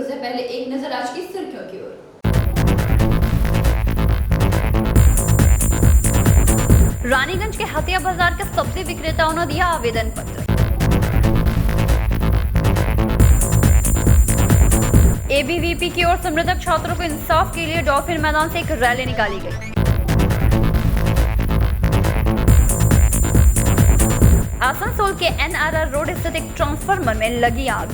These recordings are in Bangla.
से पहले एक नजर आज की सुर्खियों की ओर। रानीगंज के हटिया बाजार के सब्जी विक्रेताओं ने दिया आवेदन पत्र। एबीवीपी की ओर से मृतक छात्रों को इंसाफ के लिए डॉल्फिन मैदान से एक रैली निकाली गई। आसनसोल के एनआरआर रोड स्थित एक ट्रांसफार्मर में लगी आग।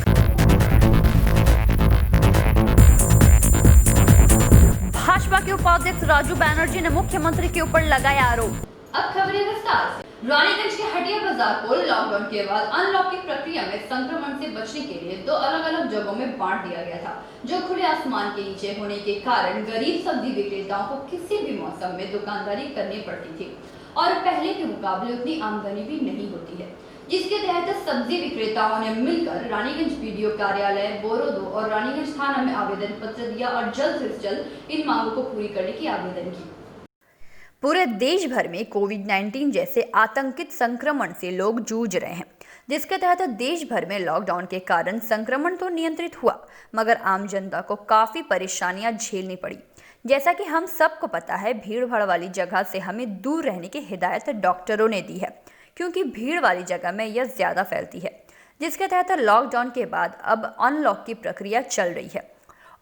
भाजपा के उपाध्यक्ष राजू बनर्जी ने मुख्यमंत्री के ऊपर लगाया आरोप। अब खबरें विस्तार से। रानीगंज के हटिया बाजार को लॉकडाउन के बाद अनलॉक की प्रक्रिया में संक्रमण से बचने के लिए दो अलग-अलग जगहों में बांट दिया गया था, जो खुले आसमान के नीचे होने के कारण गरीब सब्जी विक्रेताओं को किसी भी मौसम में दुकानदारी करनी पड़ती थी और पहले के मुकाबले उतनी आमदनी भी नहीं होती है, जिसके तहत सब्जी विक्रेताओं ने मिलकर रानीगंज बीडीओ कार्यालय बोरो 2 और रानीगंज थाना में आवेदन पत्र दिया और जल्द से जल्द इन मांगों को पूरी करने की आवेदन की। पूरे देश भर में कोविड-19 जैसे आतंकित संक्रमण से लोग जूझ रहे हैं, जिसके तहत देश भर में लॉकडाउन के कारण संक्रमण तो नियंत्रित हुआ, मगर आम जनता को काफी परेशानियां झेलनी पड़ी। जैसा कि हम सबको पता है, भीड़ भाड़ वाली जगह से हमें दूर रहने की हिदायत डॉक्टरों ने दी है, क्योंकि भीड़ वाली जगह में यह ज्यादा फैलती है, जिसके तहत लॉकडाउन के बाद अब अनलॉक की प्रक्रिया चल रही है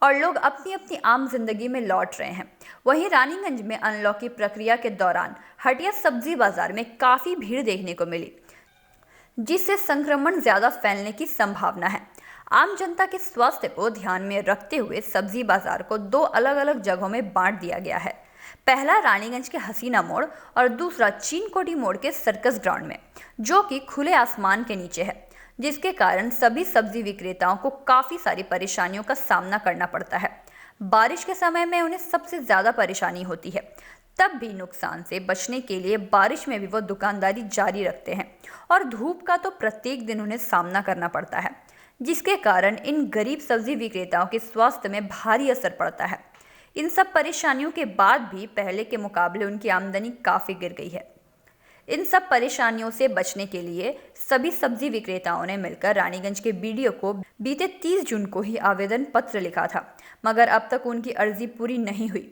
और लोग अपनी अपनी आम जिंदगी में लौट रहे हैं। वहीं रानीगंज में अनलॉक की प्रक्रिया के दौरान हटिया सब्जी बाजार में काफी भीड़ देखने को मिली, जिससे संक्रमण ज्यादा फैलने की संभावना है। आम जनता के स्वास्थ्य को ध्यान में रखते हुए सब्जी बाजार को दो अलग अलग जगहों में बांट दिया गया है। पहला रानीगंज के हसीना मोड़ और दूसरा चीनकोटी मोड़ के सर्कस ग्राउंड में, जो कि खुले आसमान के नीचे है, जिसके कारण सभी सब्जी विक्रेताओं को काफी सारी परेशानियों का सामना करना पड़ता है। बारिश के समय में उन्हें सबसे ज्यादा परेशानी होती है, तब भी नुकसान से बचने के लिए बारिश में भी वो दुकानदारी जारी रखते हैं और धूप का तो प्रत्येक दिन उन्हें सामना करना पड़ता है, जिसके कारण इन गरीब सब्जी विक्रेताओं के स्वास्थ्य में भारी असर पड़ता है। इन सब परेशानियों के बाद भी पहले के मुकाबले उनकी आमदनी काफी गिर गई है। इन सब परेशानियों से बचने के लिए सभी सब्जी विक्रेताओं ने मिलकर रानीगंज के बीडीओ को बीते 30 जून को ही आवेदन पत्र लिखा था, मगर अब तक उनकी अर्जी पूरी नहीं हुई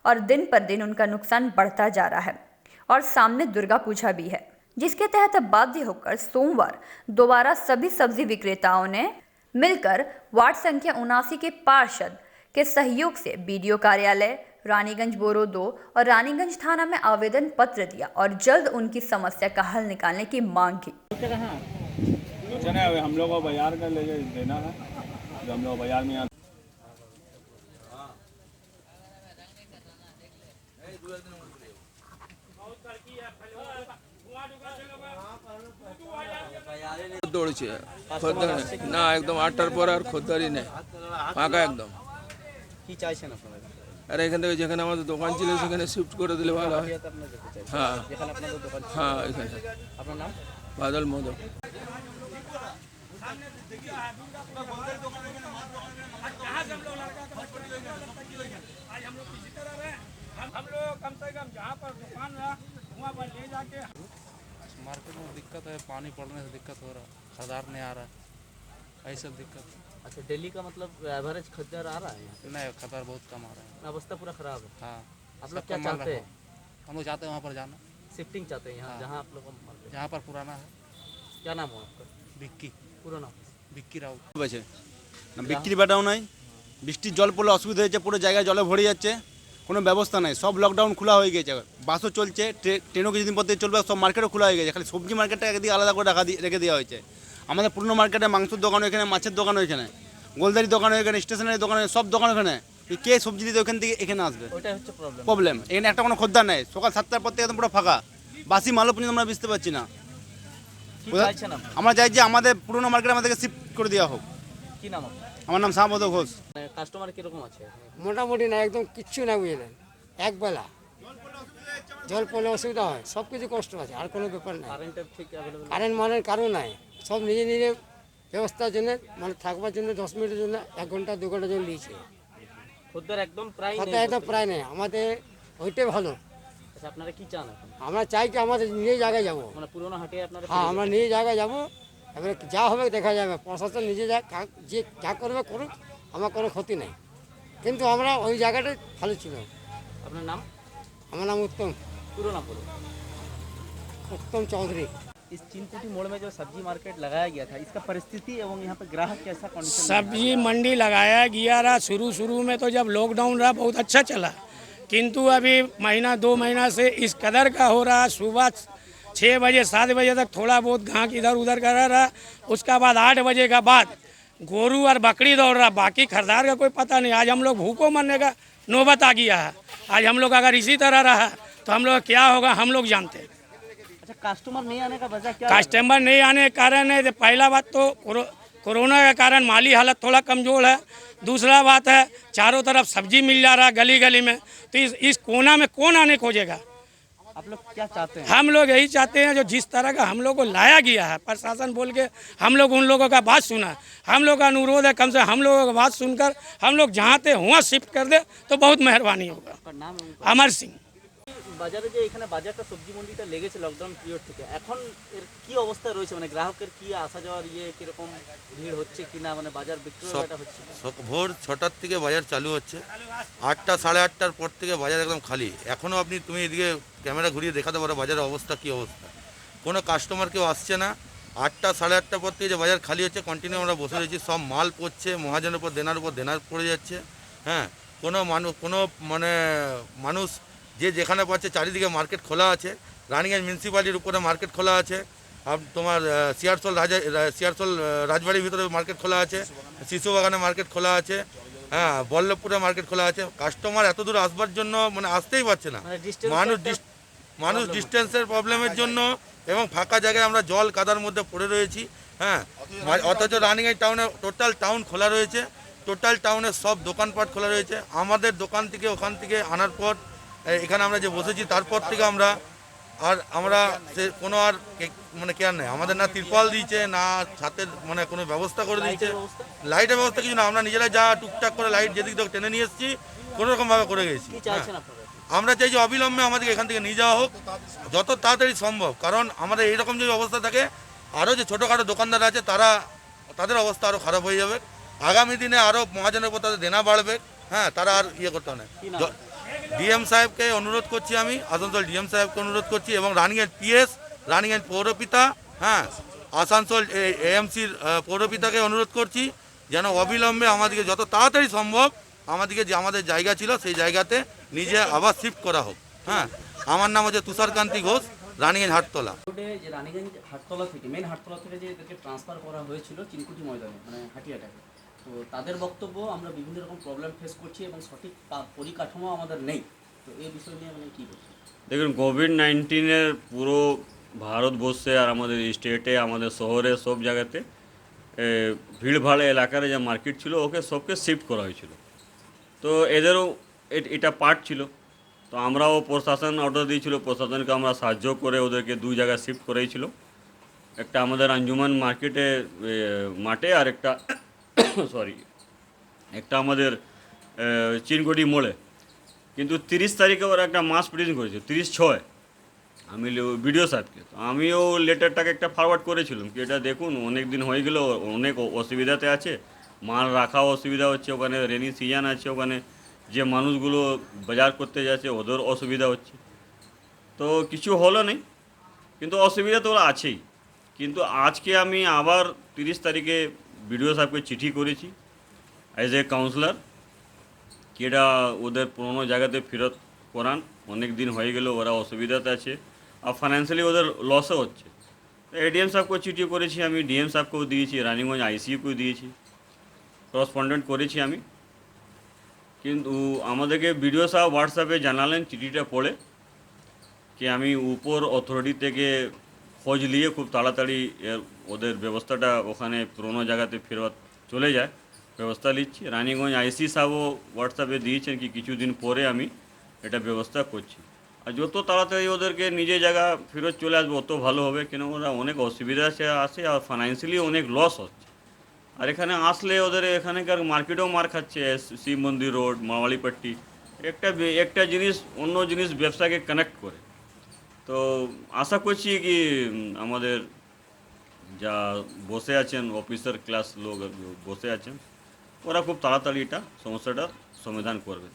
और दिन पर दिन उनका नुकसान बढ़ता जा रहा है और सामने दुर्गा पूजा भी है, जिसके तहत बाध्य होकर सोमवार दोबारा सभी सब्जी विक्रेताओं ने मिलकर वार्ड संख्या 79 के पार्षद के सहयोग से बीडीओ कार्यालय रानीगंज बोरो 2 और रानीगंज थाना में आवेदन पत्र दिया और जल्द उनकी समस्या का हल निकालने की मांग की। हम लोग को बाजार का ले देना है, जो हम लोग बाजार में দৌড়ছে না একদম 8টার পর আর খদ্দারি নেই, ফাঁকা একদম। কি চাইছেন আপনারা? আর এখান থেকে যেখানে আমাদের দোকান ছিল সেখানে শিফট করে দিলে ভালো হয়। হ্যাঁ যেখানে আপনাদের দোকান ছিল। হ্যাঁ এখানে। আপনার নাম? বাদল মোদক। हम लोग कम से कम जहाँ पर दुकान है वहाँ पर ले जाके मार्केट में दिक्कत है, पानी पड़ने से दिक्कत हो रहा है, खरीदार नहीं आ रहा है, यही सब दिक्कत है। अच्छा, दिल्ली का मतलब एवरेज खरीदार आ रहा है यहाँ? नहीं, खरीदार बहुत कम आ रहा है। अवस्था पूरा खराब है। हाँ, आप लोग क्या चाहते हैं? हम लोग चाहते हैं वहाँ पर जाना, शिफ्टिंग चाहते हैं यहाँ, हाँ। जहाँ आप लोग को मार्केट। जहाँ पर पुराना है। क्या नाम है आपका? बिक्की, पूरा नाम? बिक्की राउत। আছে না, বিক্রি বাটাও নাই, বৃষ্টির জল পড়লে অসুবিধা হয়েছে, পুরো জায়গায় জলে ভরে যাচ্ছে, কোনো ব্যবস্থা নাই, সব লকডাউন খোলা হয়ে গেছে, বাসও চলছে, ট্রেনও কিছুদিন পর চলবে, সব মার্কেটও খোলা হয়ে গেছে, খালি সবজি মার্কেটটা একদিকে আলাদা করে রেখে দেওয়া হয়েছে। আমাদের পুরনো মার্কেটে মাংসের দোকান ওইখানে, মাছের দোকান ওইখানে, গোলদারি দোকান ওইখানে, স্টেশনারি দোকান, সব দোকান ওখানে, কে সবজি দিতে ওখান থেকে এখানে আসবে? ওইটাই হচ্ছে প্রবলেম। এখানে একটা কোনো খদ্দার নেই, সকাল 7টার পর থেকে একদম পুরো ফাঁকা, বাসি মালও পর্যন্ত আমরা বুঝতে পারছি না। কি চাইছেন আপনি? আমরা চাই যে আমাদের পুরনো মার্কেট আমাদেরকে শিফট করে দেওয়া হোক। কি নাম আপনার? আমার নাম শ্যামপদ ঘোষ। কাস্টমার কিরকম আছে? মোটামুটি না, একদম কিচ্ছু না, বুঝলেন, একবেলা জল পড়লে অসুবিধা হয়, সব কিছু কষ্ট আছে, আর কোনো ব্যাপার নাই। কারেন্টের ঠিক অ্যাভেলেবল? কারেন্ট মানের কারণ নাই, সব নিজে নিজে ব্যবস্থার জন্য, মানে থাকবার জন্য 10 মিনিটের জন্য 1 ঘন্টা 2 ঘন্টা জন্য নিয়েছে। খদ্দার একদম প্রায় কথা নেই? এটা প্রায় নেই, আমাদের ওইটাই ভালো। আচ্ছা, আপনারা কি চান এখন? আমরা চাই কি আমাদের নিজে জায়গায় যাবো। মানে পুরোনো হাটিয়ে আপনারা? হ্যাঁ, আমরা নিজে জায়গায় যাবো, এবারে যা হবে দেখা যাবে, প্রশাসন নিজে যা যে যা করবে করুক, আমার কোনো ক্ষতি নেই, কিন্তু আমরা ওই জায়গাটায় ভালো ছিল। আপনার নাম? আমার নাম উত্তম पूरा नाम बोलो। উত্তম চৌধুরী। इस चिनकुटी मोड़ में जो सब्जी मार्केट लगाया गया था, इसका परिस्थिति एवं यहाँ पे ग्राहक कैसा कंडीशन? सब्जी मंडी लगाया गया रहा, शुरू में तो जब लॉकडाउन रहा बहुत अच्छा चला, किंतु अभी महीना 2 महीना से इस कदर का हो रहा। सुबह 6 बजे 7 बजे तक थोड़ा बहुत ग्राहक इधर उधर कर रहा, उसका बाद 8 बजे का बाद गोरू और बकरी दौड़ रहा, बाकी खरीदार का कोई पता नहीं। आज हम लोग भूखों मरने का नौबत आ गया है। आज हम लोग अगर इसी तरह रहा तो हम लोग क्या होगा हम लोग जानते हैं। अच्छा, कस्टमर नहीं आने का वजह क्या? कस्टमर नहीं आने के कारण है तो पहला बात तो कोरोना के कारण माली हालत थोड़ा कमज़ोर है। दूसरा बात है चारों तरफ सब्जी मिल जा रहा है गली गली में, तो इस कोना में कौन आने खोजेगा। आप लोग क्या चाहते हैं? हम लोग यही चाहते हैं जो जिस तरह का हम लोग को लाया गया है, प्रशासन बोल के हम लोग उन लोगों का बात सुना। हम लोग का अनुरोध है कम से हम लोगों का बात सुनकर हम लोग जहाँ थे वहाँ शिफ्ट कर दे तो बहुत मेहरबानी होगा। আপনার নাম এবং अमर सिंह। বাজারে যে এখানে বাজারটা সবজি মন্ডিটা লেগেছে লকডাউন পিরিয়ড থেকে, এখন এর কি অবস্থা রয়েছে? মানে গ্রাহকের কি আসা যাওয়ার কিরকম ভিড় হচ্ছে কিনা, মানে বাজার বিক্রয়টা হচ্ছে কিনা? ভোর 6টার থেকে বাজার চালু হচ্ছে, 8টা 8:30টার পর থেকে বাজার একদম খালি। এখনও তুমি এদিকে ক্যামেরা ঘুরিয়ে দেখাতে পারো বাজারের অবস্থা কী অবস্থা। কোনো কাস্টমার কেউ আসছে না। 8টা 8:30টার পর থেকে যে বাজার খালি হচ্ছে, কন্টিনিউ আমরা বসে রয়েছি। সব মাল পড়ছে, মহাজনের উপর দেনার পড়ে যাচ্ছে। হ্যাঁ, কোনো মানুষ যে যেখানে পাচ্ছে, চারিদিকে মার্কেট খোলা আছে। রানিগঞ্জ মিউনিসিপ্যালিটির উপরে মার্কেট খোলা আছে, তোমার সিয়ারসোল রাজবাড়ির ভিতরে মার্কেট খোলা আছে, শিশুবাগানে মার্কেট খোলা আছে, হ্যাঁ বল্লভপুরে মার্কেট খোলা আছে। কাস্টমার এত দূর আসবার জন্য আসতেই পারছে না। মানুষ ডিস্টেন্সের প্রবলেমের জন্য এবং ফাঁকা জায়গায় আমরা জল কাদার মধ্যে পড়ে রয়েছি। হ্যাঁ, অথচ রানিগঞ্জ টাউনে টোটাল টাউন খোলা রয়েছে, টোটাল টাউনের সব দোকানপাট খোলা রয়েছে। আমাদের দোকান থেকে ওখান থেকে আনার পর এখানে আমরা যে বসেছি তারপর থেকে আমরা সে কোনো আর কেয়ার নেই আমাদের। না তিরপল দিয়েছে, না ছাতের কোনো ব্যবস্থা করে দিয়েছে, লাইটের ব্যবস্থা কিছু না। আমরা নিজেরাই যা টুকটাক করে লাইট যেদিক থেকে টেনে নিয়ে এসেছি কোনোরকমভাবে করে গেছি। আমরা চাই যে অবিলম্বে আমাদেরকে এখান থেকে নিয়ে যাওয়া হোক যত তাড়াতাড়ি সম্ভব, কারণ আমাদের এইরকম যদি অবস্থা থাকে আরও যে ছোটোখাটো দোকানদার আছে তাদের অবস্থা আরও খারাপ হয়ে যাবে। আগামী দিনে আরও মহাজনের উপর তাদের দেনা বাড়বে। হ্যাঁ, তারা আর করতে হবে না। ডিএম সাহেবকে অনুরোধ করছি, আমি আসানসোল ডিএম সাহেবকে অনুরোধ করছি এবং রানিগঞ্জ পিএস, রানিগঞ্জ পৌরপিতা, হ্যাঁ আসানসোল এএমসির পৌরপিতাকে অনুরোধ করছি যেন অবিলম্বে আমাদেরকে যত তাড়াতাড়ি সম্ভব আমাদেরকে যে আমাদের জায়গা ছিল সেই জায়গাতে নিজে আবার শিফট করা হোক। হ্যাঁ, আমার নাম হচ্ছে তুষারকান্তি ঘোষ, রানিগঞ্জ হাটতলা। যে রানিগঞ্জ হাটতলা থেকে মেন হাটতলা থেকে যে এদেরকে ট্রান্সফার করা হয়েছিল চিনকুটি ময়দানে, মানে হাটিয়াটাকে, তো তাদের বক্তব্য আমরা বিভিন্ন রকম প্রবলেম ফেস করছি এবং সঠিক পরিকাঠামো আমাদের নেই। তো এই বিষয় নিয়ে মানে কী বলছি? দেখুন, কোভিড-19-এর পুরো ভারতবর্ষে আর আমাদের স্টেটে, আমাদের শহরে, সব জায়গাতে ভিড়ভাড় এলাকার যে মার্কেট ছিল ওকে সবকে শিফট করা হয়েছিল। তো এদেরও এটা পার্ট ছিল। তো আমরাও প্রশাসন অর্ডার দিয়েছিল, প্রশাসনকে আমরা সাহায্য করে ওদেরকে 2 জায়গায় শিফট করেছিল। একটা আমাদের আঞ্জুমান মার্কেটে মাঠে আর একটা একটা আমাদের চিনকুটি মোড়ে। কিন্তু 30 তারিখে ওরা একটা মাস প্রিন্ট করেছে, 30/6 আমি বিডিও সাহেবকে। তো আমিও লেটারটাকে একটা ফরওয়ার্ড করেছিলাম কি এটা দেখুন অনেক দিন হয়ে গেল, অনেক অসুবিধাতে আছে, মাল রাখাও অসুবিধা হচ্ছে, ওখানে রেনি সিজন আছে, ওখানে যে মানুষগুলো বাজার করতে যাচ্ছে ওদের অসুবিধা হচ্ছে। তো কিছু হলো নেই, কিন্তু অসুবিধা তো ওরা আছেই। কিন্তু আজকে আমি আবার 30 তারিখে বিডিও সাহেবকে চিঠি করেছি অ্যাজ এ কাউন্সিলর কি এটা ওদের পুরোনো জায়গাতে ফেরত করান, অনেক দিন হয়ে গেল, ওরা অসুবিধাতে আছে আর ফাইন্যান্সিয়ালি ওদের লসও হচ্ছে। এডিএম সাহেবকেও চিঠি করেছি আমি, ডিএম সাহেবকেও দিয়েছি, রানিগঞ্জ আইসিইউকেও দিয়েছি, করসপন্ডেন্ট করেছি আমি। কিন্তু আমাদেরকে বিডিও সাহেব হোয়াটসঅ্যাপে জানালেন চিঠিটা পড়ে কি আমি উপর অথরিটি থেকে খোঁজ নিয়ে খুব তাড়াতাড়ি ওদের ব্যবস্থাটা ওখানে পুরোনো জায়গাতে ফেরত চলে যায় ব্যবস্থা নিচ্ছি। রানিগঞ্জ আইসি সাহেবও হোয়াটসঅ্যাপে দিয়েছেন কি কিছুদিন পরে আমি এটা ব্যবস্থা করছি। আর যত তাড়াতাড়ি ওদেরকে নিজের জায়গা ফেরত চলে আসবে অত ভালো হবে, কেন ওরা অনেক অসুবিধা আছে আর ফাইন্যান্সিয়ালি অনেক লস হচ্ছে। আর এখানে আসলে ওদের এখানকার মার্কেটেও মার খাচ্ছে, শিব মন্দির রোড, মাওয়ালিপট্টি, একটা জিনিস অন্য জিনিস ব্যবসাকে কানেক্ট করে। তো আশা করছি কি আমাদের যা বসে আছেন অফিসার ক্লাস লোক বসে আছেন ওরা খুব তাড়াতাড়ি এটা সমস্যাটা সমাধান করবে।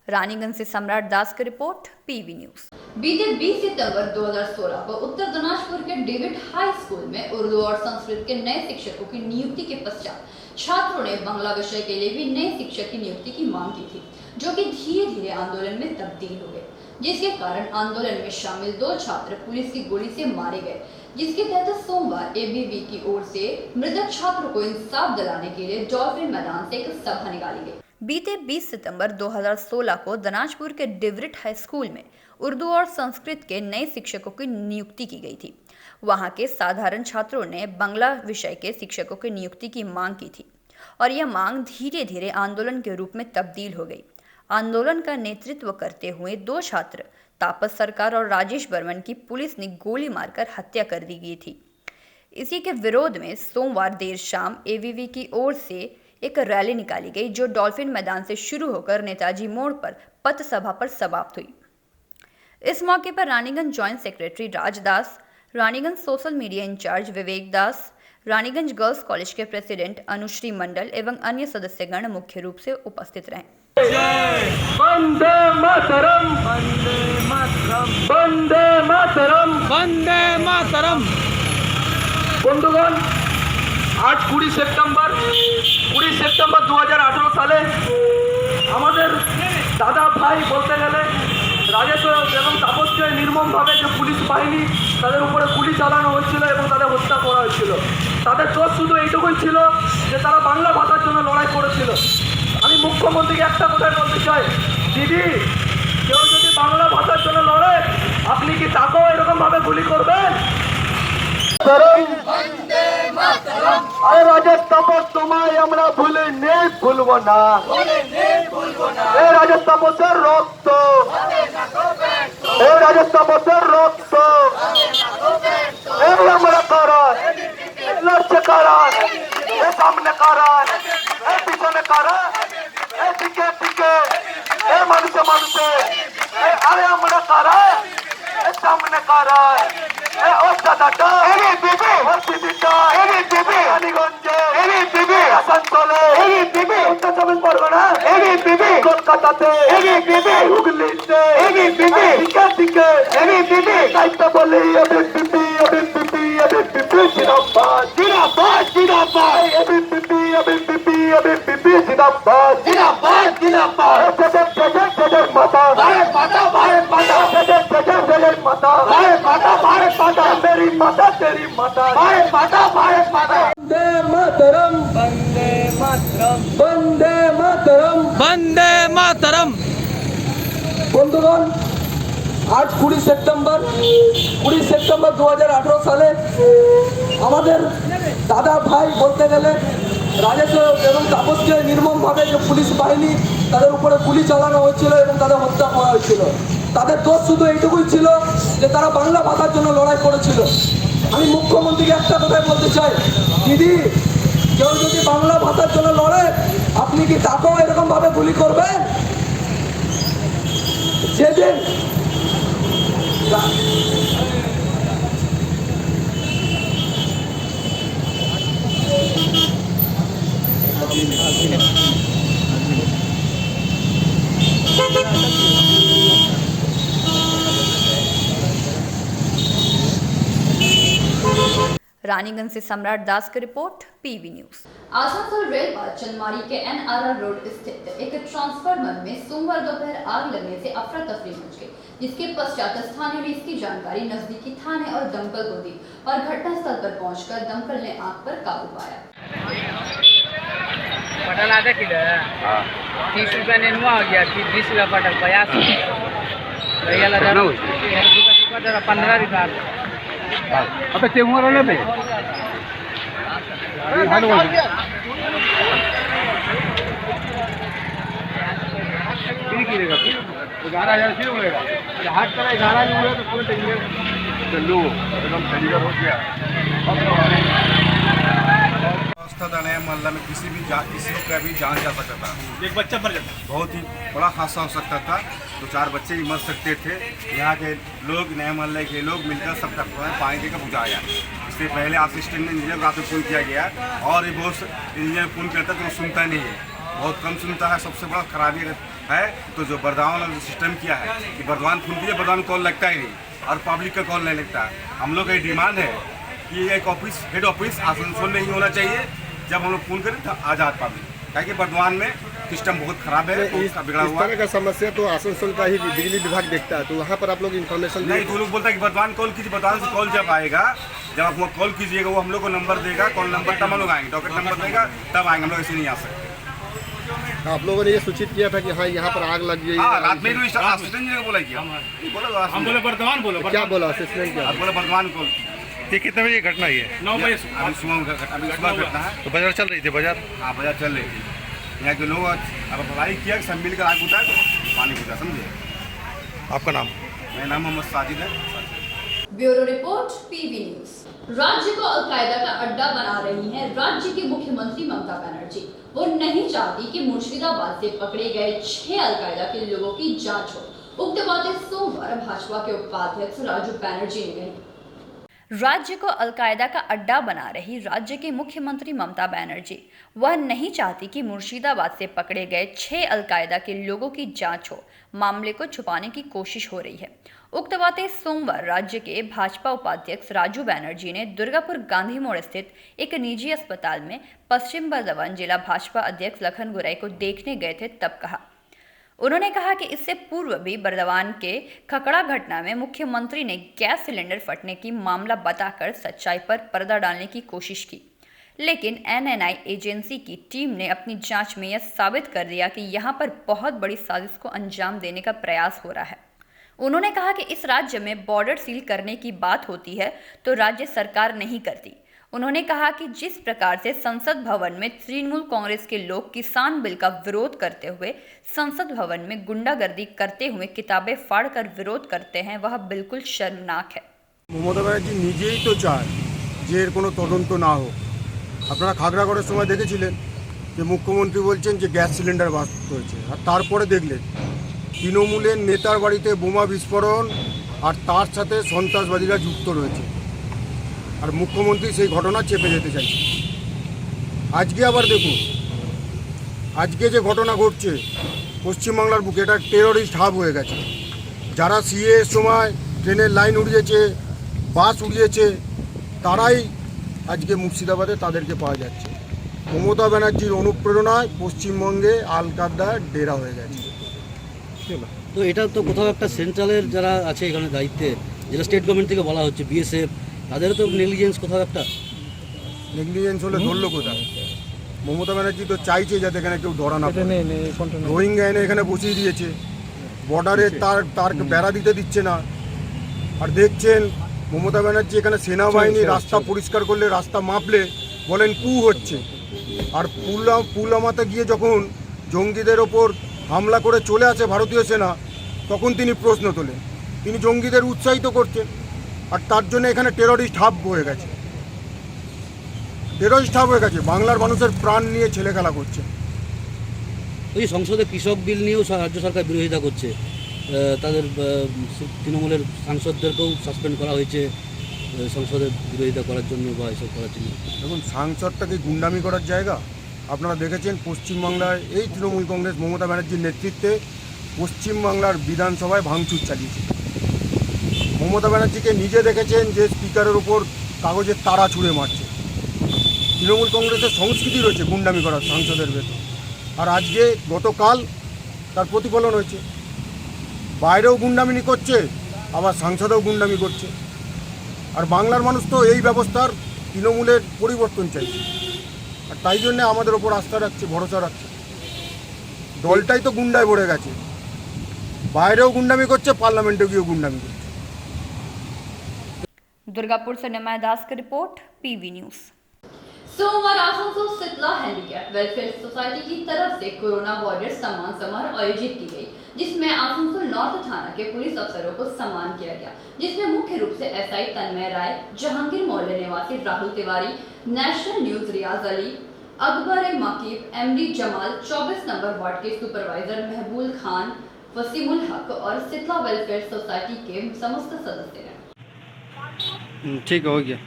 रानीगंज से सम्राट दास की रिपोर्ट, पीवी न्यूज। बीते 20 सितंबर 2016 को उत्तर दिनाजपुर के डेविड हाई स्कूल में उर्दू और संस्कृत के नए शिक्षकों की नियुक्ति के पश्चात छात्रों ने बांग्ला विषय के लिए भी नए शिक्षक की नियुक्ति की मांग की थी, जो कि धीरे धीरे आंदोलन में तब्दील हो गए, जिसके कारण आंदोलन में शामिल 2 छात्र पुलिस की गोली से मारे गए, जिसके तहत सोमवार एबीवी की ओर से मृतक छात्रों को इंसाफ दिलाने के लिए डॉल्फिन मैदान से एक सभा निकाली गई। बीते 20 सितंबर 2016 को दिनाजपुर के डेविड हाई स्कूल में उर्दू और संस्कृत के नए शिक्षकों की नियुक्ति की गई थी। वहां के साधारण छात्रों ने बांग्ला विषय के शिक्षकों की नियुक्ति की मांग की थी और यह मांग धीरे धीरे आंदोलन के रूप में तब्दील हो गई। आंदोलन का नेतृत्व करते हुए 2 छात्र तापस सरकार और राजेश बर्मन की पुलिस ने गोली मारकर हत्या कर दी गई थी। इसी के विरोध में सोमवार देर शाम एबीवी की ओर से एक रैली निकाली गई, जो डॉल्फिन मैदान से शुरू होकर नेताजी मोड़ पर पथ सभा पर समाप्त हुई। इस मौके पर Raniganj joint secretary Rajdas, Raniganj social media incharge Vivek Das, Raniganj girls college के प्रेसिडेंट अनुश्री मंडल एवं अन्य सदस्यगण मुख्य रूप से उपस्थित रहे। वंदे मातरम, वंदे मातरम, वंदे मातरम, वंदे मातरम। বন্ধুগণ, আজ 20 সেপ্টেম্বর 2018 সালে আমাদের দাদা ভাই বলতে গেলে রাজেশ এবং তাপসকে নির্মমভাবে যে পুলিশ বাহিনী তাদের উপরে গুলি চালানো হয়েছিল এবং তাদের হত্যা করা হয়েছিল। তাদের দোষ শুধু এইটুকুই ছিল যে তারা বাংলা ভাষার জন্য লড়াই করেছিল। আমি মুখ্যমন্ত্রীকে একটা কথাই বলতে চাই, দিদি কেউ যদি বাংলা ভাষার জন্য লড়ে আপনি কি তাকেও এরকমভাবে গুলি করবেন? আরে রাজেশ তাপস তোমায় আমরা ভুলবো না। এই রাজেশ তাপসের রক্ত, এই রাজেশ তাপসের রক্ত, এই আমরা কারণ লড়ছে কারণ, এ সামনে কারণ, এ পিছনে কারণ, এ দিকে দিকে, এ মানুষে মানুষে, আরে আমরা কারণ, এ সামনে কারণ, এ ওস্তাদাটা, এরে দিদি, ও দিদিটা, এরে দিদি, রানীগঞ্জে, এরে দিদি, আসানসোলে, এরে দিদি, উত্তর চব্বিশ পরগনা, এরে দিদি, কলকাতাতে, এরে দিদি, হুগলিতে, এরে দিদি, দিকে দিকে, এরে দিদি, দায়িত্ব বলি, এরে দিদি, এরে দিদি, এরে দিদি, জিন্দাবাদ, জিন্দাবাদ, জিন্দাবাদ, এরে দিদি, এরে দিদি, এরে দিদি, জিন্দাবাদ, জিন্দাবাদ, জিন্দাবাদ, জয় জয় জয় মাতা, ভারত মাতা, ভারত মাতা, জয় জয় জয় মাতা, ভারত মাতা, ভারত माता, मेरी माता तेरी माता, भारत माता, भारत माता। वंदे मातरम, वंदे मातरम, वंदे मातरम, वंदे मातरम। বন্ধুগণ, আজ 20 সেপ্টেম্বর 2018 সালে আমাদের দাদা ভাই বলতে গেলে রাজেশ এবং তাপসকে নির্মমভাবে যে পুলিশ বাহিনী তাদের উপরে গুলি চালানো হয়েছিল এবং তাদের হত্যা করা হয়েছিল। তাদের দোষ শুধু এইটুকুই ছিল যে তারা বাংলা ভাষার জন্য লড়াই করেছিল। আমি মুখ্যমন্ত্রীকে একটা কথাই বলতে চাই, দিদি কেউ যদি বাংলা ভাষার জন্য লড়ে আপনি কি তাকেও এরকমভাবে গুলি করবেন? যেদিন रानीगंज से सम्राट दास की report, PV news. Asansol rail पर चंदमारी के एनआरआर रोड स्थित एक ट्रांसफार्मर में सोमवार दोपहर आग लगने से अफरा तफरी मच गई, जिसके पश्चात स्थानीय ने इसकी जानकारी नजदीकी थाने और दमकल को दी और घटनास्थल पर पहुंचकर दमकल ने आग पर काबू पाया। पटल आधा किलो 30 रुपया नेनुआ हो गया, 20 रुपया पटल 50 रुपया 15 रुपया। अब तेमुआ रोने पे गिरेगा 11,000 फिर उड़ेगा, हाथ करा 11 नहीं उड़ेगा तो पूरे टेंगे चलो एकदम तैयार हो गया। अवस्था था नया मोहल्ला में किसी का भी जान जा सकता था, एक बच्चा मर जाता, बहुत ही बड़ा हादसा हो सकता था, 2-4 बच्चे भी मर सकते थे। यहाँ के लोग, नए मोहल्ले के लोग मिलकर सबका पानी देकर बुझाया। इससे पहले असिस्टेंट इंजीनियर को आपको फ़ोन किया गया और ये बहुत इंजीनियर फ़ोन करता है तो सुनता नहीं है, बहुत कम सुनता है। सबसे बड़ा खराबी है तो जो बर्दवान वाला सिस्टम किया है कि बर्दवान फ़ोन किया, बर्दवान कॉल लगता ही नहीं और पब्लिक का कॉल नहीं लगता। हम लोग का डिमांड है कि एक ऑफिस, हेड ऑफिस आसनसोल में ही होना चाहिए। जब हम लोग फ़ोन करें तो आज़ाद पब्लिक, ताकि बर्दवान में सिस्टम बहुत खराब है, उसका बिगड़ा हुआ तरह का समस्या तो आसनसोल का ही बिजली विभाग देखता है, तो वहाँ पर आप लोग इन्फॉर्मेशन नहीं। तो लोग बोलता है कि बर्दवान कॉल कीजिए, बर्दवान से कॉल जब आएगा, जब आप कॉल कीजिएगा वो हम लोग को नंबर देगा, कॉल नंबर तब हम लोग आएंगे, डॉक्टर नंबर देगा तब आएंगे, हम लोग ऐसे नहीं आ सकते। आप लोगों ने ये सूचित किया था कि हाँ यहाँ पर आग लग गई? हाँ, रात में असिस्टेंट ने बोला किया, हम बोले बर्दवान बोलो, क्या बोला असिस्टेंट? क्या बोला? बर्दवान कॉल। ये कितने बजे घटना है? 9 बजे अभी सुबह घटना है। तो बाजार चल रही थी? बाजार, हाँ बाजार चल रही थी। यहाँ के लोग अब अप्लाई किया कि सब मिलकर आग बुझाए तो पानी बुझा, समझे। आपका नाम? मेरा नाम मोहम्मद साजिद है। Bureau report, PV news. राज्य को अलकायदा का अड्डा बना रही है राज्य की मुख्यमंत्री ममता बनर्जी। वो नहीं चाहती कि मुर्शिदाबाद से पकड़े गए 6 अलकायदा के लोगों की जांच हो। उक्त बातें सोमवार भाजपा के उपाध्यक्ष राजू बनर्जी ने कही। राज्य को अलकायदा का अड्डा बना रही राज्य की मुख्यमंत्री ममता बनर्जी, वह नहीं चाहती कि मुर्शिदाबाद से पकड़े गए 6 अलकायदा के लोगों की जांच हो। मामले को छुपाने की कोशिश हो रही है। उक्त बातें सोमवार राज्य के भाजपा उपाध्यक्ष राजू बनर्जी ने दुर्गापुर गांधी मोड़ स्थित एक निजी अस्पताल में पश्चिम बर्धमान जिला भाजपा अध्यक्ष लखन गुराई को देखने गए थे तब कहा। उन्होंने कहा कि इससे पूर्व भी बर्धमान के खकड़ा घटना में मुख्यमंत्री ने गैस सिलेंडर फटने की मामला बताकर सच्चाई पर पर्दा डालने की कोशिश की, लेकिन एनएनआई एजेंसी की टीम ने अपनी जांच में यह साबित कर दिया कि यहां पर बहुत बड़ी साजिश को अंजाम देने का प्रयास हो रहा है। उन्होंने कहा कि इस राज्य में बॉर्डर सील करने की बात होती है तो राज्य सरकार नहीं करती। उन्होंने कहा कि जिस प्रकार से संसद भवन में तृणमूल कांग्रेस के लोग किसान बिल का विरोध करते हुए संसद भवन में गुंडागर्दी करते हुए किताबें फाड़कर विरोध करते हैं, वह बिल्कुल शर्मनाक है। মমতা ব্যানার্জি নিজেই তো চায় যে এর কোনো তদন্ত না হোক। আপনারা খাগড়াগড়ের সময় দেখেছিলেন যে মুখ্যমন্ত্রী বলছেন যে গ্যাস সিলিন্ডার বাস্ট হয়েছে, আর তারপরে দেখলেন তৃণমূলের নেতার বাড়িতে বোমা বিস্ফোরণ আর তার সাথে সন্ত্রাসবাদীরা যুক্ত রয়েছে, আর মুখ্যমন্ত্রী সেই ঘটনা চেপে যেতে চাইছে। আজকে আবার দেখুন, আজকে যে ঘটনা ঘটছে পশ্চিমবাংলার বুকে, এটা টেররিস্ট হাব হয়ে গেছে। যারা সিএর সময় ট্রেনের লাইন উড়িয়েছে, বাস উড়িয়েছে, তারাই আজকে মুর্শিদাবাদে তাদেরকে পাওয়া যাচ্ছে। মমতা ব্যানার্জির অনুপ্রেরণায় পশ্চিমবঙ্গে আলকায়দা ডেরা হয়ে গেছে। তো এটা তো কোথাও একটা সেন্ট্রালের যারা আছে এখানে দায়িত্বে, যেটা স্টেট গভর্নমেন্ট থেকে বলা হচ্ছে বিএসএফ, তাদেরও তো নেগলিজেন্স কোথাও একটা। নেগলিজেন্স হলে ধরলো কোথায়? মমতা ব্যানার্জি তো চাইছে যাতে এখানে কেউ ধরা না পড়ে। রোহিঙ্গা এনে এখানে বসিয়ে দিয়েছে, বর্ডারে তার বেড়া দিতে দিচ্ছে না। আর দেখছেন মমতা ব্যানার্জি এখানে সেনাবাহিনী রাস্তা পরিষ্কার করলে, রাস্তা মাপলে বলেন কু হচ্ছে। আর পুলওয়ামাতে গিয়ে যখন জঙ্গিদের ওপর হামলা করে চলে আসে ভারতীয় সেনা, তখন তিনি প্রশ্ন তোলেন। তিনি জঙ্গিদের উৎসাহিত করছেন, আর তার জন্য এখানে টেররিস্ট হাব হয়ে গেছে। টেররিস্ট হাব হয়ে গেছে, বাংলার মানুষের প্রাণ নিয়ে ছেলে খেলা করছে। ওই সংসদে কৃষক বিল নিয়েও রাজ্য সরকার বিরোধিতা করছে, তাদের তৃণমূলের সাংসদদেরকেও সাসপেন্ড করা হয়েছে সংসদের বিরোধিতা করার জন্য বা এসব করার জন্য। দেখুন, সাংসদটাকে গুন্ডামি করার জায়গা? আপনারা দেখেছেন পশ্চিমবাংলায় এই তৃণমূল কংগ্রেস মমতা ব্যানার্জির নেতৃত্বে পশ্চিমবাংলার বিধানসভায় ভাঙচুর চালিয়েছে। মমতা ব্যানার্জিকে নিজে দেখেছেন যে স্পিকারের ওপর কাগজের তারা ছুঁড়ে মারছে। তৃণমূল কংগ্রেসের সংস্কৃতি রয়েছে গুন্ডামি করার সাংসদের ভেতর, আর আজকে গতকাল তার প্রতিফলন হয়েছে। বাইরেও গুন্ডামি করছে, আবার সাংসদেও গুন্ডামি করছে। আর বাংলার মানুষ তো এই ব্যবস্থার তৃণমূলের পরিবর্তন চাইছে, আর তাই জন্য আমাদের ওপর আস্থা রাখছে, ভরসা রাখছে। দলটাই তো গুন্ডায় ভরে গেছে, বাইরেও গুন্ডামি করছে, পার্লামেন্টে গিয়েও গুন্ডামি করছে। दुर्गापुर से निमाय दास की रिपोर्ट, पीवी न्यूज। सोमवार Asansol Sitala handicap welfare society की तरफ से कोरोना वॉरियर्स सम्मान समारोह आयोजित की गई, जिसमें आसनसोल नॉर्थ थाना के पुलिस अफसरों को सम्मान किया गया, जिसमें मुख्य रूप से एसआई तन्मय राय, जहांगीर मोहल्ले निवासी Rahul Tiwari, national news Riyaz Ali, Akbar Makib, MD Jamal, 24 number ward के सुपरवाइजर महबूल खान, वसीमुल हक और सितला वेलफेयर सोसाइटी के समस्त सदस्य हैं। ठीक हो गया।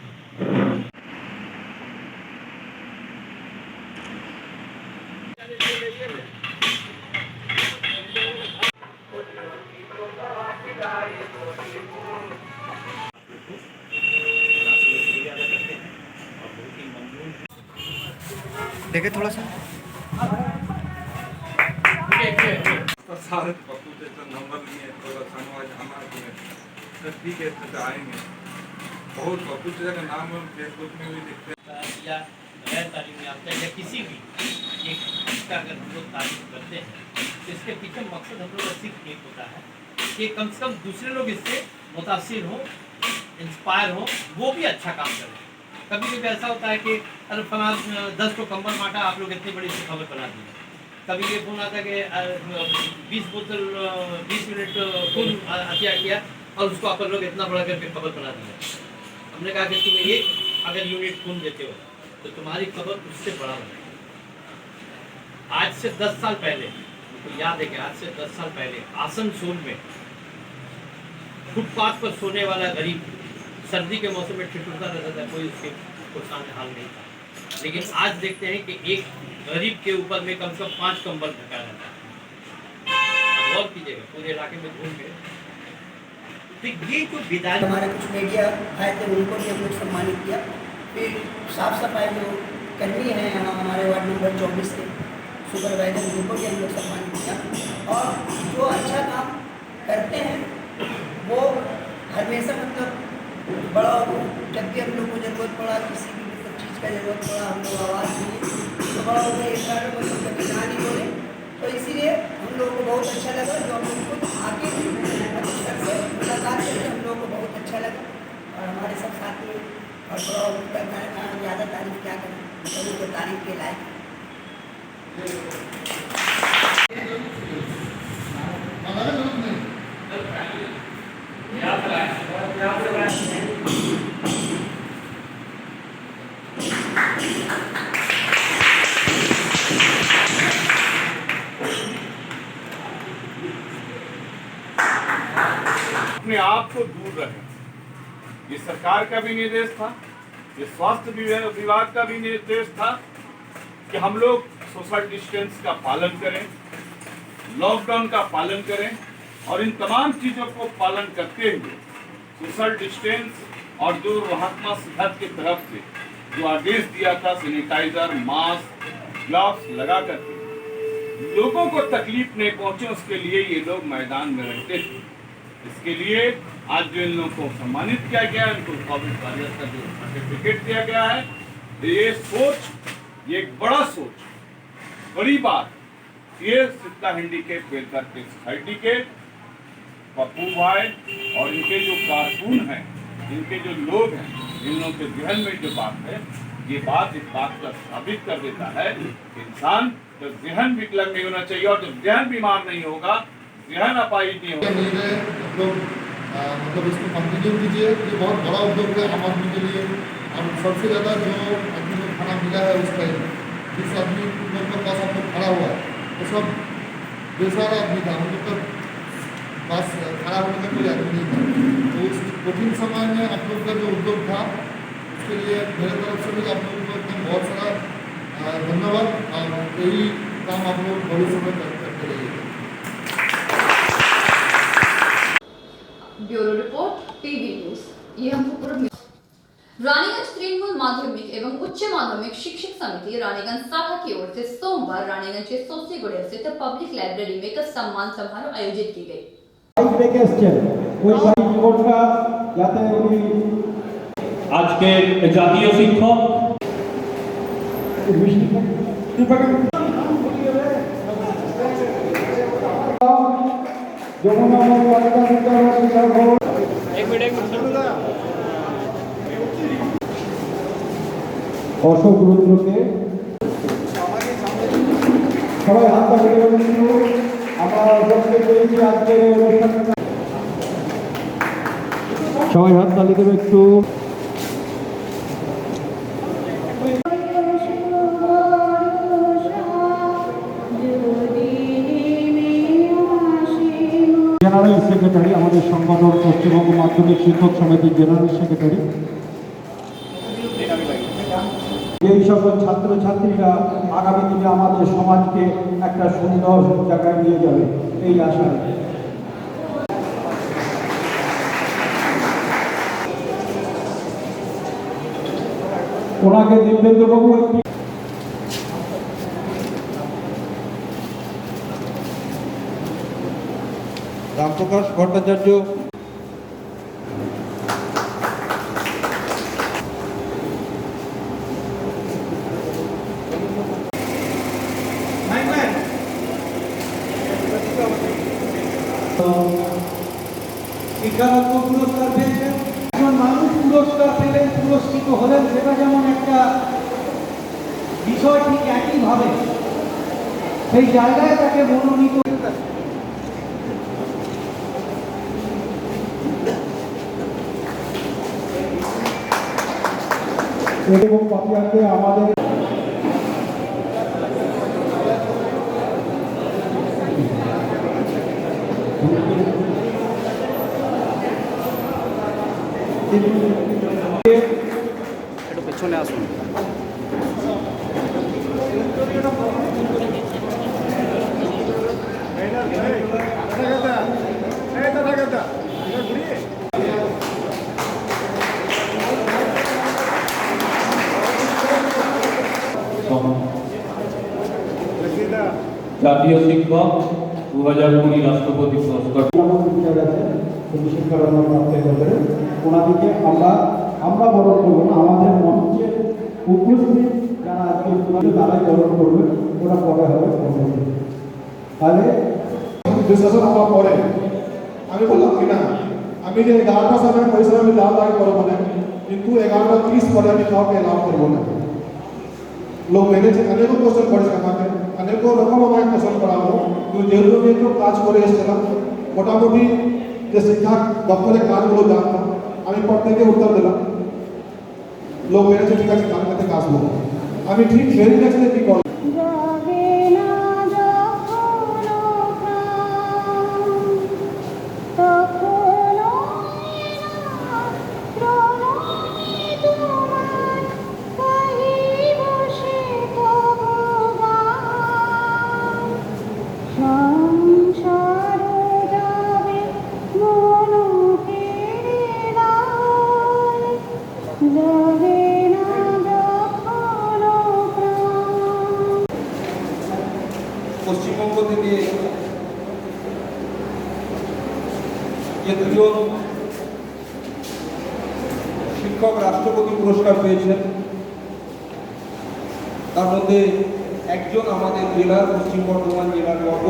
देखे थोड़ा सा नंबर नहीं है तो धन्यवाद जाना तो ठीक है तो आएंगे बहुत पप्पू का नाम हम फेसबुक में भी देखते हैं या गैर तालीमी याफ्ता या किसी भी एक चीज़ का अगर हम लोग तारीफ करते हैं तो इसके पीछे मकसद हम लोग का सिर्फ एक होता है कि कम से कम दूसरे लोग इससे मुतासिर हो, इंस्पायर हो, वो भी अच्छा काम करें। कभी कभी ऐसा होता है कि अरे फला 10 को कंबल बांटा, आप लोग इतनी बड़ी सी खबर बना दी। कभी ये फोन आता कि 20 बोतल 20 मिनट खून हत्या किया और उसको आप लोग इतना बड़ा करके खबर बना दिया। हमने कहा कि तुम्हें एक अगर यूनिट खून देते हो तो तुम्हारी खबर उससे बड़ा बने। आज से 10 साल पहले, तो याद है कि आज से 10 साल पहले आसनसोल में फुटपाथ पर सोने वाला गरीब सर्दी के मौसम में ठिठुरता रहता था, कोई उसके सामने हाल नहीं था। लेकिन आज देखते हैं कि एक गरीब के ऊपर में कम से कम 5 कंबल ढका रहता है। गौर कीजिएगा, पूरे इलाके में घूम गए। तो ये जो विदाई, हमारे कुछ मीडिया आए थे, उनको भी हम लोग सम्मानित किया। फिर साफ सफाई जो कर्मी हैं यहाँ हमारे वार्ड नंबर 24 से सुपरवाइजर, उनको भी हम लोग सम्मानित किया। और जो अच्छा काम करते हैं वो हमेशा मतलब बड़ा हो, जब भी हम लोग को ज़रूरत पड़ा, किसी भी मतलब चीज़ का ज़रूरत पड़ा, हम लोग आवाज़ दिए तो बड़ा होता है। इस कारण वो लोग कभी ना नहीं बोले, तो इसीलिए हम लोगों को बहुत अच्छा लगा। जो हम लोग को आगे सर से मुलाकात करके हम लोगों को बहुत अच्छा लगा। और हमारे सब साथी और बड़ा उनका ज़्यादा तारीफ क्या करें, सभी को तारीफ के लायक। अपने आप को दूर रखें, ये सरकार का भी निर्देश था, ये स्वास्थ्य विभाग का भी निर्देश था कि हम लोग सोशल डिस्टेंस का पालन करें, लॉकडाउन का पालन करें। और इन तमाम चीज़ों को पालन करते हुए सोशल डिस्टेंस और जो महात्मा सिद्धार्थ की तरफ से जो आदेश दिया था सैनिटाइजर, मास्क, ग्लव्स लगा करके लोगों को तकलीफ नहीं पहुंचे, उसके लिए ये लोग मैदान में रहते थे। इसके लिए आज जो इन लोगों को सम्मानित किया गया, इनको कोविड वॉरियर्स का जो सर्टिफिकेट दिया गया है, ये सोच, ये एक बड़ा सोच, बड़ी बात, ये सिक्का हैंडीकैप वेलफेयर के सोसाइटी के पप्पू भाई और इनके जो कारकुन हैं, इनके जो लोग हैं, इन लोगों के जहन में जो बात है, ये बात इस बात का साबित कर देता है कि इंसान तो जहन विकलांग नहीं होना चाहिए, और जब जहन बीमार नहीं होगा, जहन अपाहिज नहीं होगा। मतलब इसको कंटिन्यू कीजिए, ये बहुत बड़ा उद्योग है आम आदमी के लिए। और सबसे ज़्यादा जो आदमी को खाना मिला है उस टाइम जिस आदमी के पास आप लोग खड़ा हुआ है तो सब बेसहारा आदमी था, हम लोग का पास खड़ा होने का कोई आदमी नहीं था। तो उस कठिन समय में आप लोग का जो उद्योग था उसके लिए मेरे तरफ से भी आप लोगों को एकदम बहुत सारा धन्यवाद। और यही काम आप लोग भविष्य में करते रहिए। Bureau report, TV news. ये हमको पूरा रानीगंज तृणमूल माध्यमिक एवं उच्च माध्यमिक शिक्षक समिति रानीगंज शाखा की ओर से सोमवार रानीगंज के सोसीगुड़िया स्थित पब्लिक लाइब्रेरी में एक सम्मान समारोह आयोजित की गई। आज के जातीय शिक्षक অশোক রুদ্রকে সবাই হাত তালি আমরা উপস্থিত হয়েছি আজকের অনুষ্ঠানে। সবাই হাত তালি দেবে একটু। জেনারেল সেক্রেটারি আমাদের সংগঠন পশ্চিমবঙ্গ মাধ্যমিক শিক্ষক সমিতির জেনারেল সেক্রেটারি, এই সকল ছাত্রছাত্রীরা আগামী দিনে আমাদের সমাজকে একটা সুন্দর জায়গায় নিয়ে যাবে এই আশা। ওনাকে দিব্যেন্দ্রবাবু একটি রামপ্রকাশ ভট্টাচার্য, শিক্ষারত্ন পুরস্কার পেয়েছেন। একজন মানুষ পুরস্কার পেলেন, পুরস্কৃত হলেন, সেটা যেমন একটা বিষয়, ঠিক একইভাবে সেই জায়গায় তাকে মনোনীত এবং পাপিয়াকে আমাদের একটু পেছনে আসুন। জাতীয় শিক্ষক 2020 রাষ্ট্রপতি পুরস্কার শিক্ষারত্ন প্রাপ্তের ব্যাপারে ওনাদেরকে আমরা বরণ করবো না, আমাদের মঞ্চে উপস্থিত যারা আজকে তারাই বরণ করবে, ওরা পরে হবে। তাহলে ডিসকাশন হওয়ার পরে আমি বললাম কি না, আমি যে 11টার সময় পরিশ্রম আমি লাভ দাঁড়িয়ে করবো না, কিন্তু 11:30 পরে আমি কাউকে লাভ করবো না। লোক মেনেছে, অনেক কোশ্চেন করেছে আমাকে, অনেক রকম আমাকে কোশ্চেন করাবো, কিন্তু যেহেতু আমি একটু কাজ করে এসেছিলাম, মোটামুটি যে শিক্ষা দপ্তরের কাজগুলো জানতাম, আমি প্রত্যেকে উত্তর দিলাম। লোক মেনেছে, ঠিক আছে কালকে থেকে আসবো। আমি ঠিক ভেরি নেক্সট ডে কি করবো, পশ্চিমবঙ্গ থেকে যে দুজন শিক্ষক রাষ্ট্রপতি পুরস্কার পেয়েছেন, তার মধ্যে একজন আমাদের জেলার, পশ্চিম বর্ধমান জেলার গর্ব।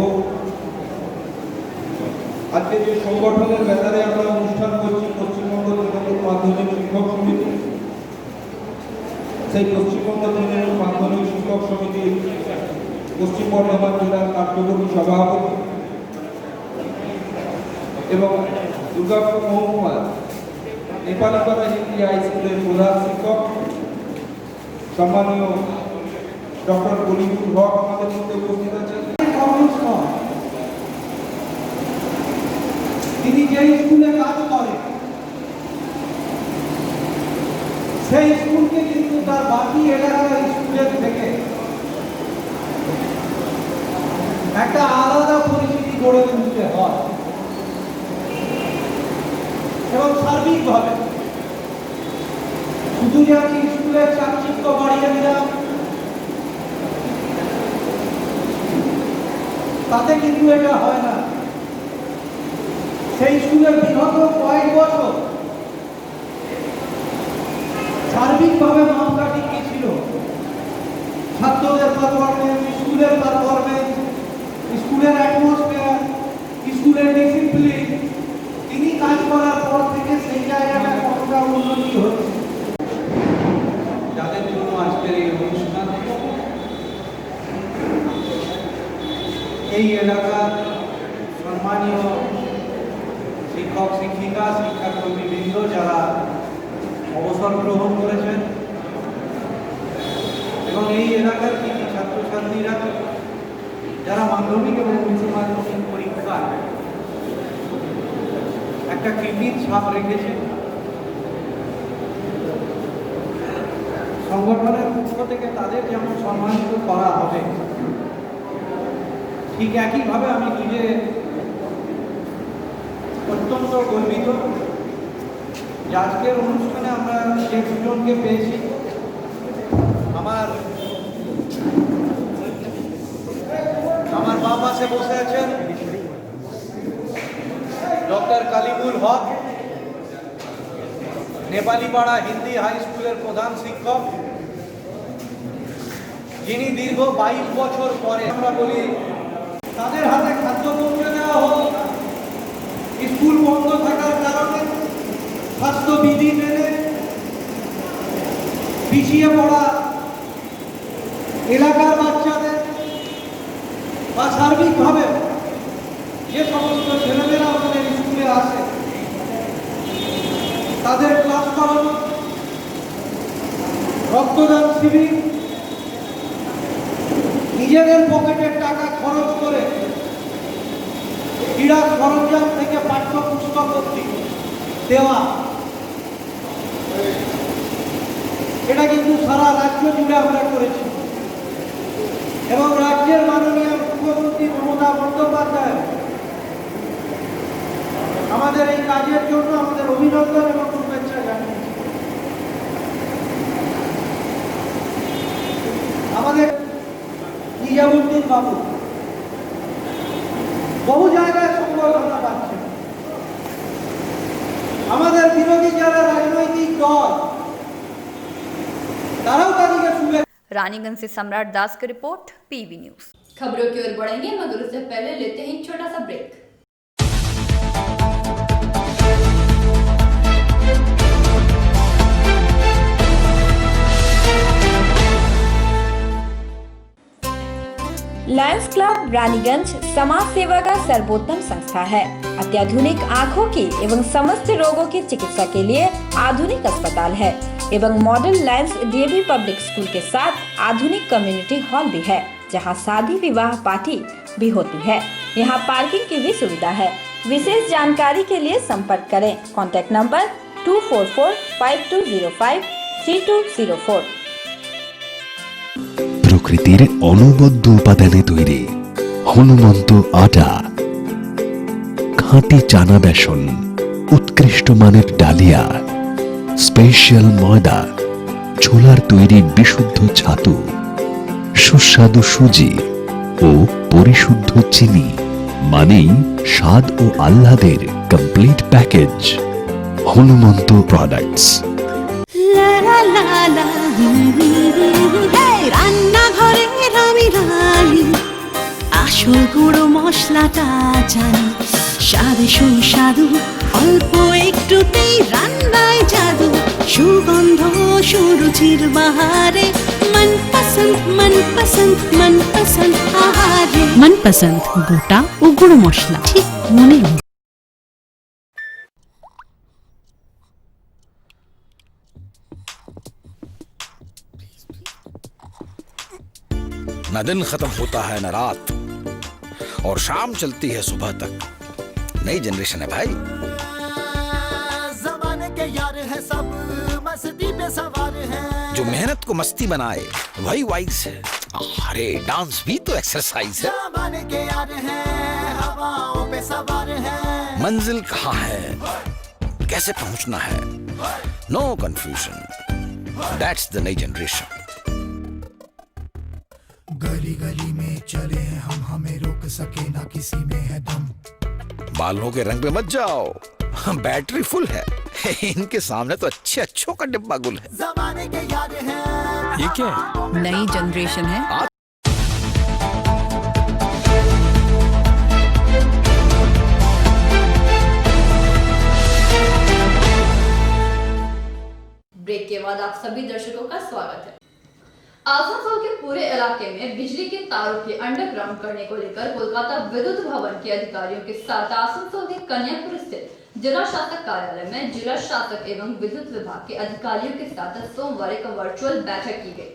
আজকে যে সংগঠনের ব্যাপারে আমরা অনুষ্ঠান করছি, পশ্চিমবঙ্গ তৃণমূল মাধ্যমিক শিক্ষক সমিতি, সেই পশ্চিমবঙ্গ তৃণমূল মাধ্যমিক শিক্ষক সমিতির পশ্চিম বর্ধমান জেলার কার্যকরী সভাপতি এবং দুর্গাপুর মহকুমার নেপালিপাড়া হিন্দি হাই স্কুলের প্রধান শিক্ষক সম্মানীয় ডক্টর কলিমুল হক আমাদের মধ্যে উপস্থিত আছেন। তিনি যে স্কুলে কাজ করেন, সেই স্কুলকে কিন্তু তার বাকি এলাকার স্কুলের থেকে একটা আলাদা পরিস্থিতি গড়ে তুলতে হয় এবং সার্বিকভাবে শুধু যে আমি স্কুলের চাকচিক্য বাড়িয়ে দিলাম তাতে কিন্তু এটা হয় না। সেই স্কুলের বিগত কয়েক বছর সার্বিকভাবে মাপকাঠি কি ছিল, ছাত্রদের পারফরমেন্স, স্কুলের পারফরমেন্স, স্কুলের অ্যাটমসফিয়ার, স্কুলের ডিসিপ্লিন, তিনি কাজ করার পর থেকে সেই জায়গাটা কতটা উন্নতি হচ্ছে। যাদের জন্য আজকের এই অনুষ্ঠান, এই এলাকার সম্মানীয় শিক্ষক শিক্ষিকা, শিক্ষাকর্মীবৃন্দ যারা অবসর গ্রহণ করেছেন এবং এই এলাকার কিছু ছাত্রছাত্রীরা যারা মাধ্যমিক এবং উচ্চ মাধ্যমিক পরীক্ষায় একটা কৃতির ছাপ রেখেছে, সংগঠনের পক্ষ থেকে তাদের যেমন সম্মানিত করা হবে, ঠিক একইভাবে আমি নিজে অত্যন্ত গর্বিত যে আজকের অনুষ্ঠানে আমরা যে দুজনকে পেয়েছি। আমার বাম পাশে বসে আছেন ডক্টর কালিমুল হক, নেপালিপাড়া হিন্দি হাই স্কুলের প্রধান শিক্ষক, যিনি দীর্ঘ 22 বছর পরে আমরা বলি তাদের হাতে খাদ্য পৌঁছে দেওয়া হোক। স্কুল বন্ধ থাকার কারণে স্বাস্থ্যবিধি মেনে পিছিয়ে পড়া এলাকার বাচ্চাদের বা সার্বিকভাবে যে সমস্ত ছেলেমেয়েরা আমাদের স্কুলে আসে তাদের ক্লাস করানো, রক্তদান শিবির, নিজেদের পকেটের টাকা খরচ করে ক্রীড়া সরঞ্জাম থেকে পাঠ্যপুস্তক অবধি দেওয়া, এটা কিন্তু সারা রাজ্য জুড়ে আমরা করেছি এবং রাজ্যের মাননীয় মুখ্যমন্ত্রী মমতা বন্দ্যোপাধ্যায় আমাদের এই কাজের জন্য আমাদের অভিনন্দন এবং শুভেচ্ছা জানিয়েছি। আমাদের নিজামুদ্দিন বাবু বহু জায়গায় সংবর্ধনা পাচ্ছেন। আমাদের বিরোধী যারা রাজনৈতিক দল তারাও তাদেরকে শুভেচ্ছা। रानीगंज से सम्राट दास की रिपोर्ट, पीवी न्यूज। खबरों की ओर बढ़ेंगे मगर उससे पहले लेते हैं एक छोटा सा ब्रेक। लायंस क्लब रानीगंज समाज सेवा का सर्वोत्तम संस्था है। अत्याधुनिक आँखों की एवं समस्त रोगों की चिकित्सा के लिए आधुनिक अस्पताल है एवं model Lions DAV public school के साथ आधुनिक कम्युनिटी हॉल भी है, जहां शादी विवाह पार्टी भी होती है। यहां पार्किंग की भी सुविधा है। विशेष जानकारी के लिए संपर्क करें। Contact number 244-5205-3204। প্রকৃতির অনবদ্য উপাদানে তৈরি হনুমন্ত আটা, খাঁটি চানা বেসন, উৎকৃষ্ট মানের ডালিয়া, স্পেশাল ময়দা, ছোলার তৈরি বিশুদ্ধ ছাতু, সুস্বাদু সুজি ও পরিশুদ্ধ চিনি, মানেই স্বাদ ও আহ্লাদের কমপ্লিট প্যাকেজ। হনুমন্ত প্রোডাক্টস। রান্নাঘরে আমি রানী, আসল গুঁড়ো মশলাটা জানি, স্বাদে সুস্বাদু অল্প একটুতেই রান্নায় জাদু, সুগন্ধ সুরুচির বাহারে মনপসন্দ আহারে। মনপসন্দ গোটা ও গুঁড়ো মশলা ঠিক মনের মতো। न दिन खत्म होता है न रात, और शाम चलती है सुबह तक। नई जनरेशन है भाई। ज़माने के यार है सब, मस्ती पे सवार है। जो मेहनत को मस्ती बनाए वही वाइज है। अरे डांस भी तो एक्सरसाइज है। ज़माने के यार हैं, हवाओं पे सवार है। मंजिल कहाँ है, कैसे पहुंचना है, नो कंफ्यूजन। दैट्स द नई जनरेशन। गली गली में चले हैं हम, हमें रोक सके ना किसी में है दम। बालों के रंग पे मत जाओ, बैटरी फुल है। इनके सामने तो अच्छे अच्छों का डिब्बा गुल है। ज़माने के यार हैं। ये क्या है? नई जनरेशन है। ब्रेक के बाद आप सभी दर्शकों का स्वागत है। आसनसोल के पूरे इलाके में बिजली के तारों के अंडरग्राउंड करने को लेकर कोलकाता विद्युत भवन के अधिकारियों के साथ आसनसोल के कन्यापुर स्थित जिला शासक कार्यालय में जिला शासक एवं विद्युत विभाग के अधिकारियों के साथ सोमवार एक वर्चुअल बैठक की गई।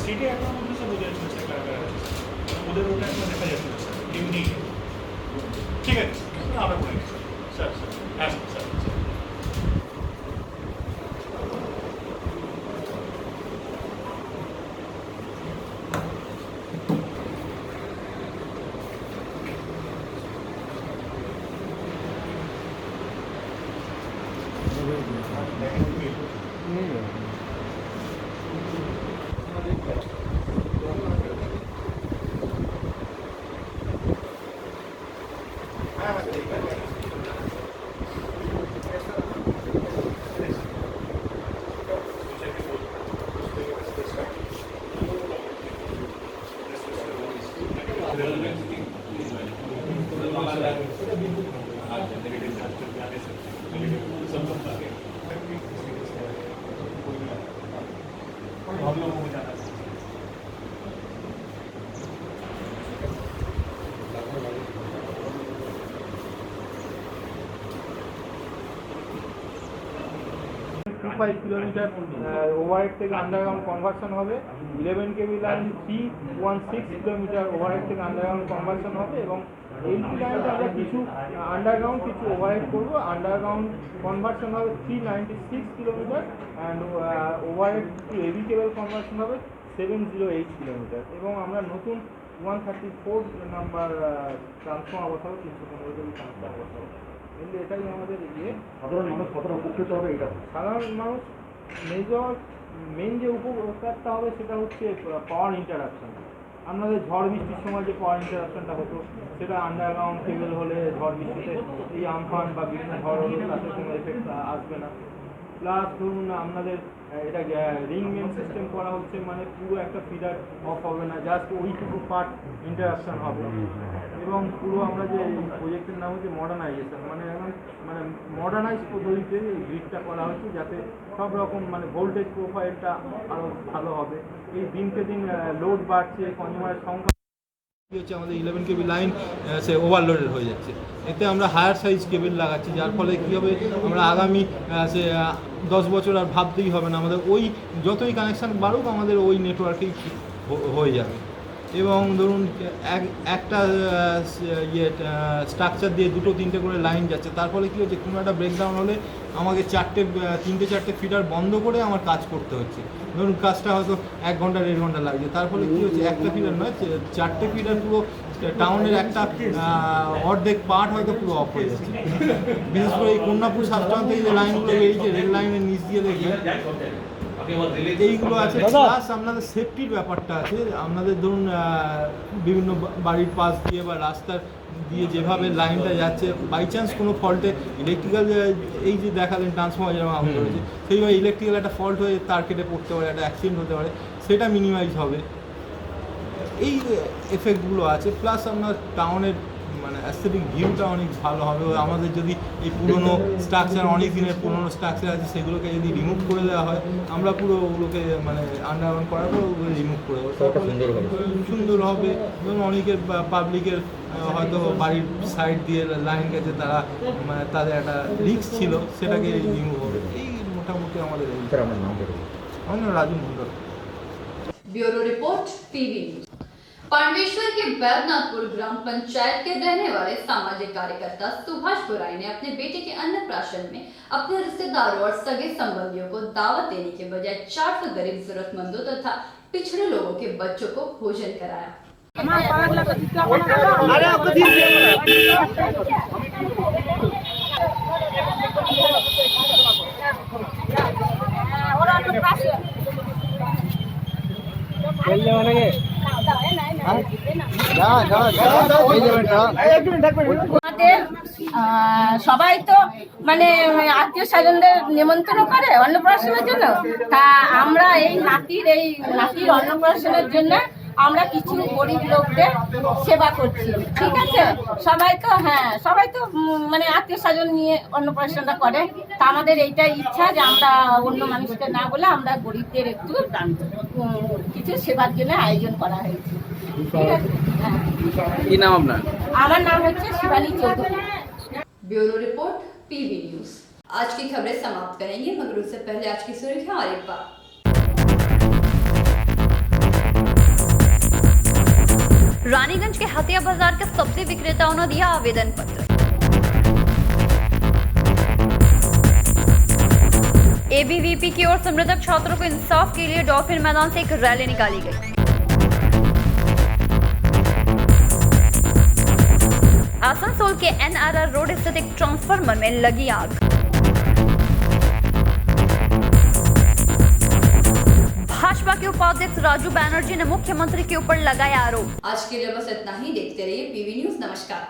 সিটি এখন মধ্যে সব ওদের চেষ্টা করা ওদের ওটা এখন দেখা যাচ্ছে স্যার ইউনিক ঠিক আছে আমরা করে স্যার স্যার হ্যাঁ স্যার हम लोगों को जाना है। फाइव किलोमीटर ওভারহেড থেকে আন্ডারগ্রাউন্ড কনভার্সন হবে। 11 কেবি লাইন 316 কিলোমিটার ওভারহেড থেকে আন্ডারগ্রাউন্ড কনভার্সন হবে এবং এই লাইনটা আমরা কিছু আন্ডারগ্রাউন্ড কিছু ওভারহেড করবো। আন্ডারগ্রাউন্ড কনভার্সন হবে 396 kilometre and overhead to heavy cable conversion হবে 708 কিলোমিটার এবং আমরা নতুন 134 নাম্বার ট্রান্সফর্মার বসাবো, 315 কেবি ট্রান্সফর্মার বসাবো। কিন্তু এটাই আমাদের ইয়ে। সাধারণ মানুষ কতটা উপকৃত হবে এটা? সাধারণ মানুষ মেন যে উপকারটা হবে সেটা হচ্ছে পাওয়ার ইন্টারাপশন। আপনাদের ঝড় বৃষ্টির সময় যে পাওয়ার ইন্টারাপশনটা হতো সেটা আন্ডারগ্রাউন্ড কেবল হলে ঝড় বৃষ্টিতে এই আমফান বা বিভিন্ন ঝড় হলে তাতে কোনো এফেক্ট আসবে না। প্লাস ধরুন আপনাদের এটা রিং মেন সিস্টেম করা হচ্ছে, মানে পুরো একটা ফিডার অফ হবে না, জাস্ট ওইটুকু পার্ট ইন্টারাকশন হবে। এবং পুরো আমরা যে এই প্রজেক্টের নাম হচ্ছে মডার্নাইজেশন, মানে মডার্নাইজ পদ্ধতিতে এই গ্রিডটা করা হচ্ছে যাতে সব রকম মানে ভোল্টেজ প্রোফাইলটা আরও ভালো হবে। এই দিনকে দিন লোড বাড়ছে, কনজিউমারের সংখ্যা হচ্ছে, আমাদের 11 কেবি লাইন সে ওভারলোডেড হয়ে যাচ্ছে। এতে আমরা হায়ার সাইজ কেবল লাগাচ্ছি, যার ফলে কী হবে আমরা আগামী সে 10 বছর আর ভাবতেই হবে না, আমাদের ওই যতই কানেকশান বাড়ুক আমাদের ওই নেটওয়ার্কেই হয়ে যাবে। এবং ধরুন একটা স্ট্রাকচার দিয়ে 2-3টে করে লাইন যাচ্ছে, তার ফলে কী হচ্ছে কোনো একটা ব্রেকডাউন হলে আমাকে 3-4টে ফিডার বন্ধ করে আমার কাজ করতে হচ্ছে। ধরুন কাজটা হয়তো 1 ঘন্টা 1.5 ঘন্টা লাগছে, তার ফলে কী হচ্ছে একটা ফিডার নয় 4টে ফিডার পুরো টাউনের একটা অর্ধেক পার্ট হয়তো পুরো অফ হয়ে যাচ্ছে। বিশেষ করে এই কন্যাপুর সাবটাউন থেকে যে লাইনগুলো বেরিয়েছে রেল লাইনের নিচ দিয়ে দেখি এইগুলো আছে। প্লাস আপনাদের সেফটির ব্যাপারটা আছে। আপনাদের ধরুন বিভিন্ন বাড়ির পাশ দিয়ে বা রাস্তার দিয়ে যেভাবে লাইনটা যাচ্ছে, বাই চান্স কোনো ফল্টে ইলেকট্রিক্যাল এই যে দেখালেন ট্রান্সফর্মার যেরকম আগুন ধরেছে, সেইভাবে ইলেকট্রিক্যাল একটা ফল্ট হয়ে তার কেটে পড়তে পারে, একটা অ্যাক্সিডেন্ট হতে পারে, সেটা মিনিমাইজ হবে। এই এফেক্টগুলো আছে। প্লাস আপনার টাউনের মানে অ্যাস্থেটিক ভিউটা অনেক ভালো হবে। আমাদের যদি এই পুরনো স্ট্রাকচার, অনেক দিনের পুরনো স্ট্রাকচার আছে, সেগুলোকে যদি রিমুভ করে দেওয়া হয়, আমরা পুরো ওগুলোকে মানে আন্ডারগ্রাউন্ড করার পর ওগুলো রিমুভ করে দেবো, সুন্দর হবে। ধরুন অনেকের পাবলিকের হয়তো বাড়ির সাইড দিয়ে লাইন গেছে, তারা মানে তাদের একটা রিস্ক ছিল, সেটাকে রিমুভ হবে। এই মোটামুটি আমাদের আমার নাম Raju Mondal. Bureau report PV news. Pandeshwar के बैद्यनाथपुर ग्राम पंचायत के रहने वाले सामाजिक कार्यकर्ता सुभाष बुराई ने अपने बेटे के अन्नप्राशन में अपने रिश्तेदारों और सगे संबंधियों को दावत देने के बजाय 400 गरीब जरूरतमंदों तथा पिछड़े लोगों के बच्चों को भोजन कराया। সবাই তো মানে আত্মীয় স্বজনদের নিমন্ত্রণ করে অন্নপ্রাশনের জন্য, তা আমরা এই নাতির অন্নপ্রাশনের জন্য আমরা কিছু গরিব লোকদের সেবা করছি। ঠিক আছে, সবাই তো মানে আত্মীয় স্বজন নিয়ে অন্নপ্রাশনটা করে। তা আমাদের এইটাই ইচ্ছা যে আমরা অন্য মানুষকে না বলে আমরা গরিবদের একটু কিছু সেবার জন্য আয়োজন করা হয়েছে। ঠিক আছে, কি নাম আপনার? আমার নাম হচ্ছে Shivani Chowdhury. Bureau report PV news. आज की खबरें समाप्त करेंगे, मगर उससे पहले आज की सुर्खियां और एक बार। रानीगंज के हथिया बाजार के सब्जी विक्रेताओं ने दिया आवेदन पत्र। एबीवीपी की ओर से मृतक छात्रों को इंसाफ के लिए डॉल्फिन मैदान से एक रैली निकाली गई। आसनसोल के एनआरआर रोड स्थित एक ट्रांसफार्मर में लगी आग। भाजपा के उपाध्यक्ष राजू बैनर्जी ने मुख्यमंत्री के ऊपर लगाया आरोप। आज के लिए बस इतना ही। देखते रहिए पीवी न्यूज। नमस्कार।